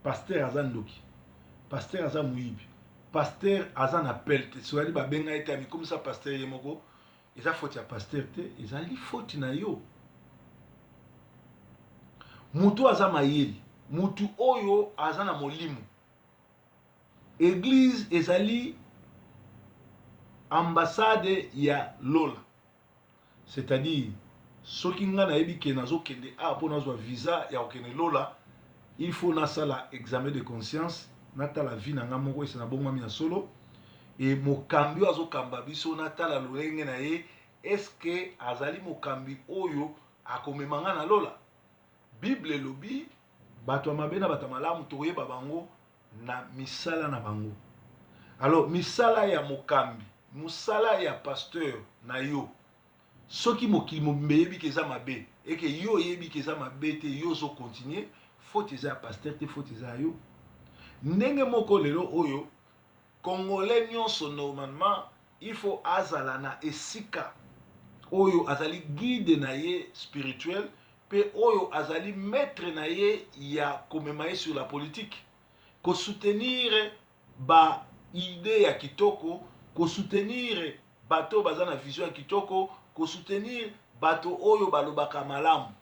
pasteur aza ndoki, pasteur aza muyibi, pasteur aza na pelte soki babenga ete amikomisa pasteur ye moko eza faute ya pasteur te, ezali faute na yo. Mutu aza mayeli, mutu oyo aza na molimo. Église ezali ambassade ya lola, c'est-à-dire soki nga nayebi ke nazokende mpo nazwa visa ya kokende lola, il faut nasala examen de conscience, natala vie na nga moko ese na bongwami na solo, e mokambi oyo azokamba biso natala lolenge na ye eske azali mokambi oyo akomema nga na lola. Bible elobi bato ya mabe na bato ya malamu tokoyeba bango na misala na bango. Alors misala ya mokambi, musala ya pasteur na yo, soki mokili mobimba yebi ke eza mabe eke yo yebi ke eza mabe te, yo zo continuer, faute eza ya pasteur te, faute eza ya yo. Ndenge moko lelo oyo congolais nyonso normalement il faut azala na esika oyo azali guide na ye spirituel, pe oyo azali maître na ye ya komema ye sur la politique, ko soutenir ba idée ya kitoko, ko soutenir bato baza na vision ya kitoko, ko soutenir bato oyo balobaka malamu.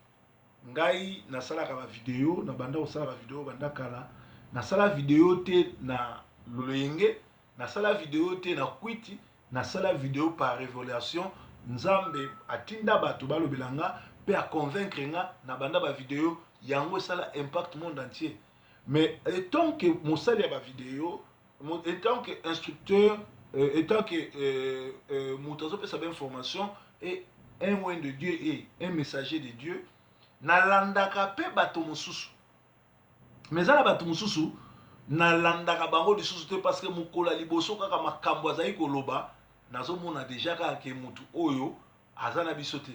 Ngai nasalaka ba video, na banda osala ba video banda kala, nasala video te na lolenge, nasala video te na kwiti, nasala video par révélation. Nzambe atinda bato balobelanga pe a convaincre nga na banda ba video yango sala impact monde entier. Mais étant que mosali ya ba video, étant que instructeur, étant que moutazo pe sa information et un moyen de Dieu et un messager de Dieu, nalandaka pe bato mosusu. Mais za na bato mosusu nalandaka bango lisusu te, parce que mokola liboso kaka makambo azali koloba nazomona déjà kaka ke mutu oyo aza na biso te.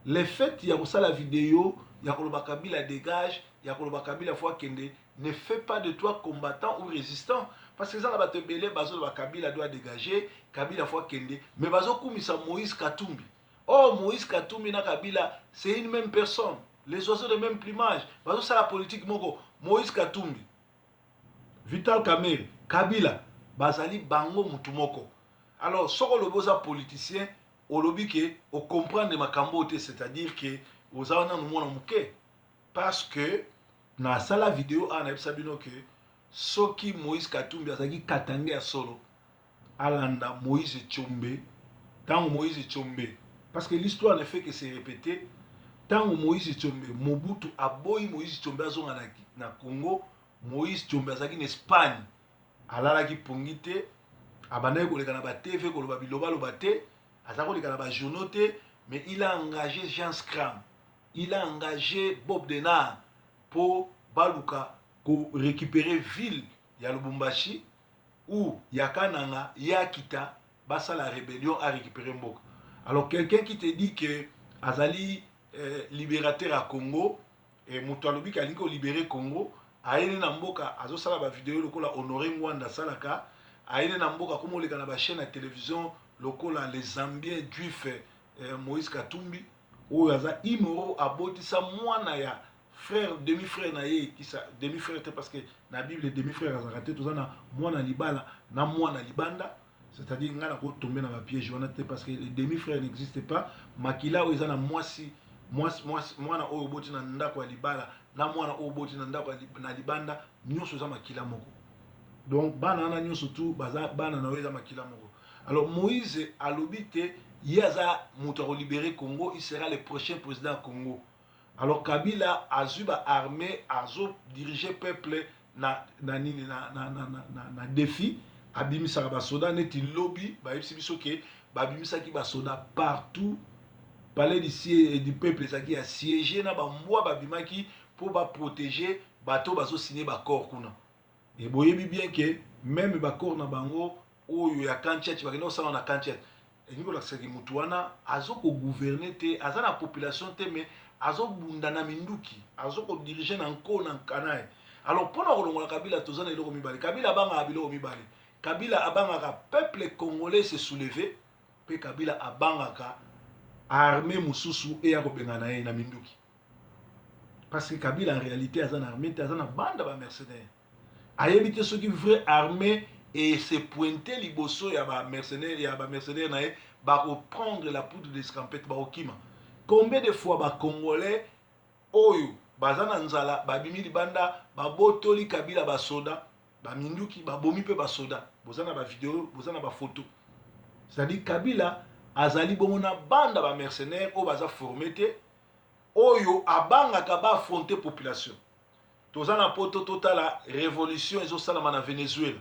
Le fait ya kosala vidéo ya koloba Kabila dégage, ya koloba Kabila fois kende, ne fait pas de toi combattant ou résistant, parce que ça na bato ebele bazoloba Kabila doit dégager, Kabila fois kende, mais bazokumisa Moïse Katumbi. Oh, Moïse Katumbi na Kabila c'est une même personne, les oiseaux de même plumage. Bazosala politique moko, Moïse Katumbi, Vital Kamerhe, Kabila bazali bango mutu moko. Alors soko le boza politicien olobi ke o comprendre makambo te, c'est-à-dire que oza na mona muke, parce que na sala vidéo ana ebisa bino ke soki Moïse Katumbi azaki katange ya solo alanda Moïse Tshombe, tango Moïse Tshombe, parce que l'histoire ne fait que se répéter, tango Moïse Tshombe Mobutu aboyi Moïse Tshombe azonga na Congo, Moïse Tshombe azaki en Espagne, alalaki pongi te, abandaki koleka na ba TV koloba biloba loba te, azaki koleka na ba journaux te, mais il a engagé Jean Scram, il a engagé Bob Denard pour baluka ko récupérer ville ya Lubumbashi ou ya Kananga ya Kita basa la rébellion a récupéré Mboka. Alors quelqu'un qui te dit que azali libérateur à Congo et Moutalobi qui a dit qu'on libérer Congo, aïe na Mboka azo sala ba vidéo lokola Honoré Ngwanda salaka, aïe na Mboka comme on les na ba chaîne à télévision lokola les Zambiens juifs Moïse Katumbi ou aza imoro abotisa mwana ya frère demi-frère na ye qui sa demi-frère parce que na Bible demi-frère a raté tout ça na mwana libala na mwana libanda, c'est-à-dire ngana ko tomber na ba piège wana te, parce que les demi-frères n'existent pas. Makila oza na mwasi mwana oyo boti na ndako ya libala na mwana oyo boti na ndako na libanda, nyonso za makila moko. Donc bana na nyonso tout baza bana na oyo makila moko. Alors Moïse alobi te yaza mutu a libérer Congo, il sera le prochain président Congo. Alors Kabila a eu ba armée, a dirigé peuple na défi, abimisa ba soda neti lobby, ba biso ke ba bimisa ki ba soda partout, palais d'ici du peuple ça qui a siégé na ba mwa ba bimaki pour ba protéger bato bazo signer ba corps kuna. Et boyebi bien que même ba corps na bango oyo ya Kanchech ba kino sala na Kanchech. Et niko la seki mutu wana azo ko gouverner te, aza na population te, mais azo bunda na minduki, azo ko diriger na nko na nkanae. Alors pona kolongola Kabila tozana iloko mibale, Kabila abanga biloko mibale, Kabila abanga ka peuple congolais se soulever, pe Kabila abanga ka armée mususu e ya ko bengana ye na minduki. parce que Kabila en réalité a une armée, a une bande de mercenaires. A évité ceux qui vraient armée et se pointer liboso ya ba mercenaires nae ba reprendre la poudre d'escampette ba okima. Combien de fois ba congolais oyo bazana nzala ba bimi libanda ba botoli Kabila ba soda ba minduki ba bomi pe ba soda bozana ba vidéo bozana ba photo. C'est-à-dire Kabila azali bomona banda ba mercenaires o baza formé te oyo abangaka ba affronter population. Tozana poto totala révolution ezosalama na Venezuela.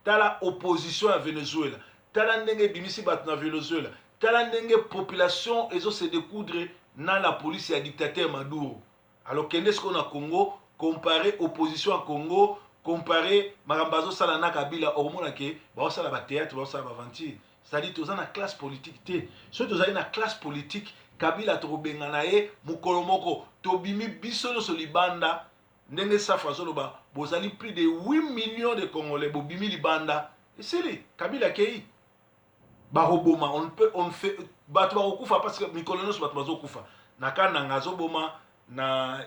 Tala opposition à Venezuela. Tala ndenge bimisi bat na Venezuela. Tala ndenge population ezo se découdre na la police ya dictateur Maduro. Alors kende ce qu'on a Congo comparé opposition à Congo comparé marambazo sala na Kabila hormona ke ba sala ba théâtre ba sala ba aventure. C'est-à-dire tozana classe politique te. So tozali na classe politique Kabila tobenga na ye mukolo moko tobimi biso no so libanda. Ndenge safa zoloba bozali plus de 8 millions de Congolais bobimi libanda et c'est lui Kabila kei baroboma on fait bato bakokufa parce que mikolo nyonso bato bazokufa na kananga azoboma na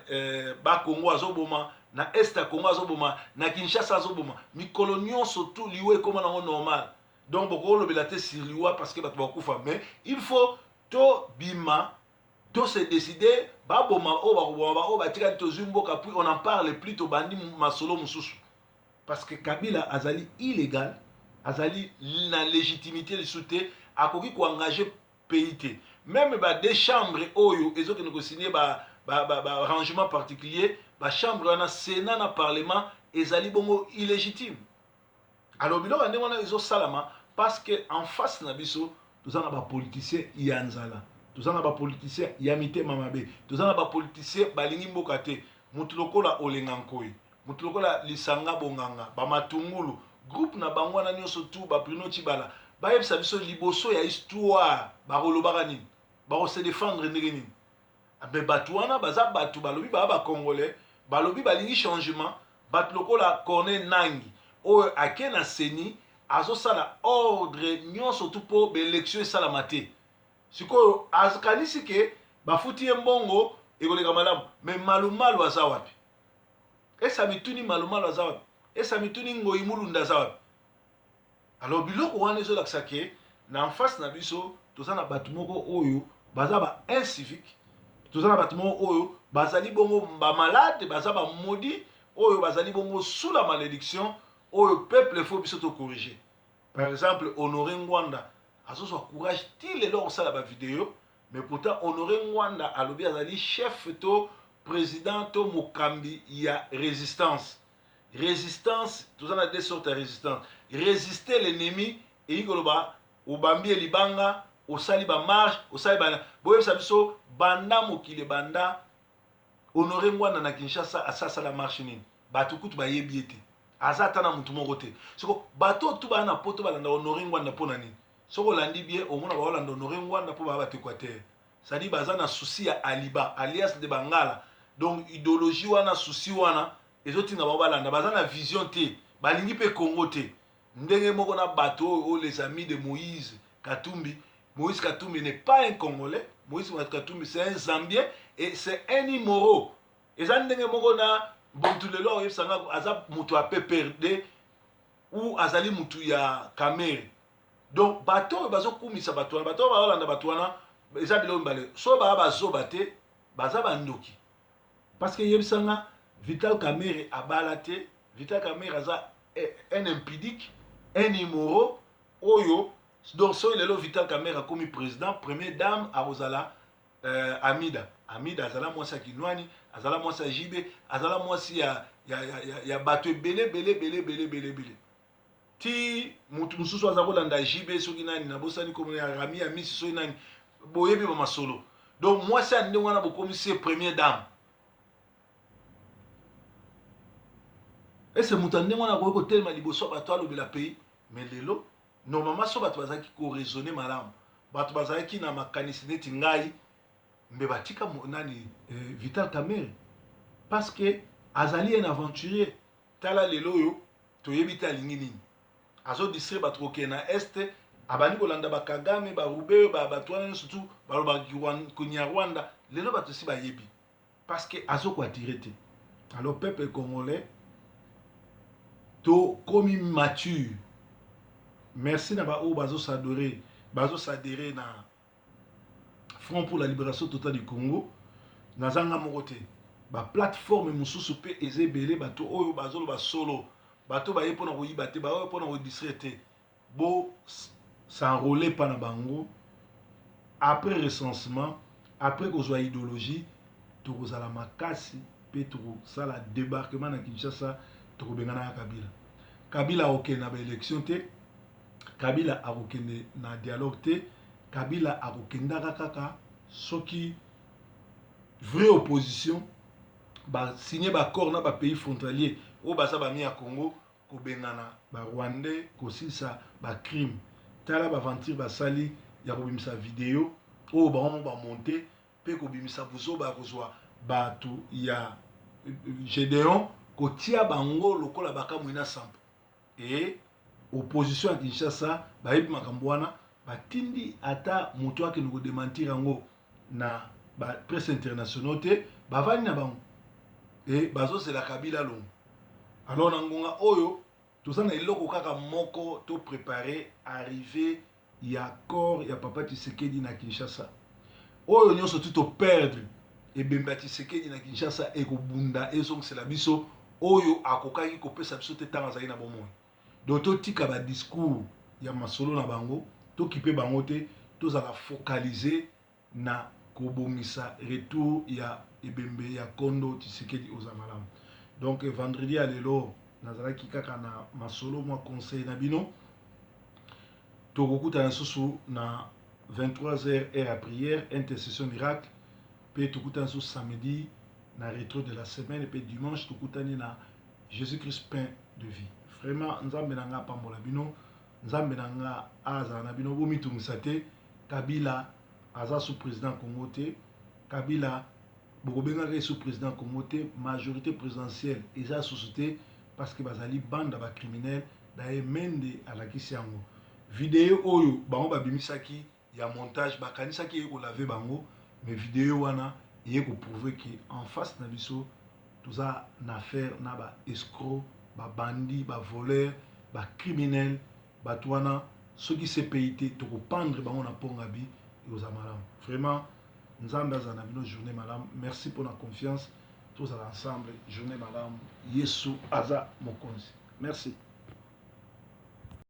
ba Congo azoboma na est ya Congo azoboma na Kinshasa azoboma mikolo nyonso tout liwe comme nango normal donc bokolobela te sur liwa parce que bato bakokufa mais il faut to bima to se décider baboma o batika tozumboka puis on en parle plus to bandi masolo mususu parce que Kabila azali illégal azali na légitimité de souté akoki ko engager pays te même ba des chambres oyo ezoke ne ko signer ba arrangement particulier ba chambre na sénat na parlement ezali bongo illégitime alors biloko ndenge wana ezo salama parce que en face na biso tozana ba politiciens yanzala tozana ba politiciens ya mitema mabe tozana ba politiciens balingi mboka te mutu lokola olenga nkoi mutu lokola lisanga bonganga ba matungulu groupe na bango wana nyonso tu ba Bruno Tshibala ba yebisa biso liboso ya histoire ba rolobaka nini ba se défendre ndenge nini abe batu wana baza batu balobi ba congolais balobi balingi changement batu lokola Corneille Nangi oyo akena seni azosala ordre nyonso tu po ba élection esalama te sikoyo akanisi ke bafuti ye mbongo ekoleka malamu me malumalu aza wapi esa mituni malumalu aza wapi esa mituni ngoi mulunda aza wapi alors biloko wana ezolakisa ke na en face na biso toza na bato moko oyo baza ba incivique toza na bato moko oyo bazali bongo bamalade baza bamodi oyo bazali bongo sous la malédiction oyo peuple faut biso to corriger par exemple Honoré Ngwanda azozwa courage ti lelo osala ba vidéo mais pourtant Honoré Ngwanda alobi azali chef to président to mokambi ya résistance tous en deux sortes de résistance résister l'ennemi et ikoloba obambi libanga osali ba marche osali ba boyebisa biso banda mokili banda Honoré Ngwanda na Kinshasa asasa la marche nini bato kutu bayebi ete azata na mutu moko te siko bato tu bana poto balanda Honoré Ngwanda pona nini soko landi bien omona ba olanda Honoré Ngwanda po ba batequateur ça dit baza na souci ya aliba alias de bangala donc idéologie wana souci wana ezotinga ba balanda baza na vision te balingi pe Congo te ndenge moko na bato o les amis de Moïse Katumbi n'est pas un Congolais Moïse Katumbi c'est un Zambien et c'est un Imoro eza ndenge moko na bontu lelo yebsanga aza mutu a pe perdre ou azali mutu ya Kamere donc bato bazo kumisa bato wana bato baolanda bato wana eza bilo mbale so ba bazoba te baza bandoki parce que yebsanga Vital Kamere abala te Vital Kamere aza un impudique un Imoro oyo donc so lelo Vital Kamere a commis président première dame a Rosala Amida azala mwasi ya Kinwani azala mwasi ya Jibe azala mwasi ya bato belé ti mutu mususu aza kolanda Jibe soki nani na bosani comme ya Rami ya Misi soki nani boyebi ba masolo donc mwasi ya ndenge wana bokomisi première dame et c'est mutu ndenge wana ko telema liboso bato alobela pays mais lelo normalement so bato bazaki ko raisonner malamu bato bazaki na makanisi neti ngai mbe batika nani Vital Kamere parce que azali un aventurier tala lelo yo toyebi ta lingi nini azo district bato ke na est abani kolanda ba Kagame ba Rube ba bato wana surtout baloba Rwanda lelo bato si bayebi parce que azoko attiré te. Alors peuple congolais to comme mature. Merci na ba o bazo s'adhérer na Front pour la libération totale du Congo. Nazanga mokote. Ba plateforme mususu pe ezebele bato oyo bazolo ba solo. Bato ba yepona ko yibate ba oyo pona ko distraite. Bo s'enrôler pa na bango. Après recensement, après qu'on soit idéologie, tu as la makasi, puis tu as la débarquement na Kinshasa, tu as na Kabila. Kabila a aucune élection, Kabila a aucun dialogue, Kabila a aucun kaka, ce qui vraie opposition, ba signé ba accord na ba pays frontalier, au basa ba mi à Congo, ko bengana ba Rwandais, ko sisa ba crime, tala ba aventure ba sali. Ya kobimisa video oyo bango bamonte mpe kobimisa buso bakozwa bato ya Gédéon kotia bango lokola bakamwi na sampo e opposition ya Kinshasa bayebi makambo wana batindi ata moto akende kodementir yango na presse internationale te bavandi na bango e bazosela Kabila longo. Alors na ngonga oyo toza na eloko kaka moko to préparer arriver ya accord ya papa Tshisekedi na Kinshasa. Oyo nyonso tout to perdre et bemba Tshisekedi na Kinshasa e ko bunda e song c'est la biso oyo akokaki kopesa biso te tanga zali na bomoi. Donc to tika ba discours ya masolo na bango to kipe bango te to za la focaliser na kobongisa retour ya ebembe ya Kondo Tshisekedi ozamalamu. Donc vendredi à lelo nazalaki kaka na masolo moi conseil na bino. Tokokuta na susu na 23h heure à prière, intercession miracle. Puis tokokuta na susu samedi na rétro de la semaine. Et puis dimanche tokutani na Jésus-Christ pain de vie. Vraiment, nzambe na nga pambola bino, nzambe na nga aza na bino bomi tumisate. Kabila aza sous président Congo te. Kabila bokobenga sous président Congo te, majorité présidentielle eza société parce que bazali banda ba criminel daye mende alakisi yango. Vidéo oyo bango babimisaki ya montage bakanisaki eko lave bango mais vidéo wana eko prouver que en face na biso toza na affaire na ba escroc, ba bandi, ba voleur, ba criminel, bato wana soki CPI te toko pendre bango na pongabi et aux amalam. Vraiment nzambe azana bino journée malam. Merci pour la confiance. Tous ensemble journée malam. Yesu aza mokonzi. Merci.